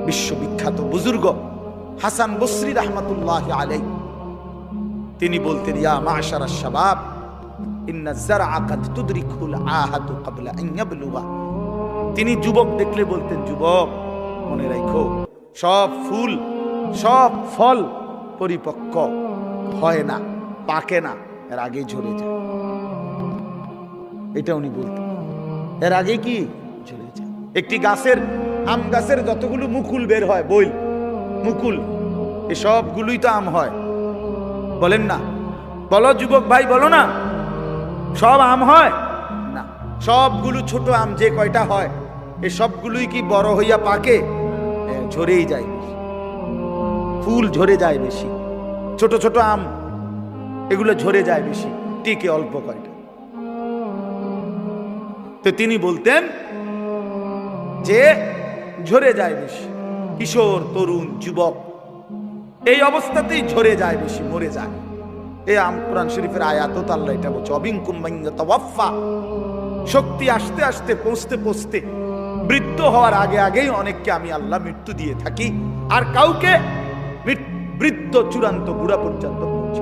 বিশ্ববিখ্যাত বুজুর্গ হাসান বসরি রাহমাতুল্লাহি আলাইহি, তিনি বলতেন, ইয়া মাশারাশ শাবাব ইন্না যারআ কাদ তুদরিকুল আহাদু ক্বাবলা আন ইয়াবলুগা। তিনি যুবক দেখলে বলতেন, যুবক মনে রাখো, সব ফুল সব ফল পরিপক্ক হয় না, পাকে না, এর আগেই ঝরে যায়। এটা উনি বলতেন, এর আগে কি ঝরে যায়। একটি গাছের, আম গাছের যতগুলো মুকুল বের হয়, বইল মুকুল, এই সবগুলোই তো আম হয়, বলেন না? বলো যুবক ভাই, বলো না, সব আম হয় না, সবগুলো ছোট আম যে কয়টা হয়, এই সবগুলোই কি বড় হইয়া পাকে? ঝরেই যায়, ফুল ঝরে যায় বেশি, ছোট ছোট আম এগুলো ঝরে যায় বেশি, টিকে অল্প কয়টা। তো তিনি বলতেন যে ঝরে যায় বেশি, কিশোর তরুণ যুবক এই অবস্থাতেই ঝরে যায় বেশি, মরে যায়। এই কোরআন শরীফের আয়াতত আল্লাহ এটা বলছে, অবিনকুম মান ইয়াতাওয়াফা, শক্তি আসতে আসতে পৌঁছতে পৌঁছতে মৃত্যু হওয়ার আগে আগেই অনেককে আমি আল্লাহ মৃত্যু দিয়ে থাকি, আর কাউকে বৃদ্ধ চূড়ান্ত বুড়া পর্যন্ত পৌঁছে।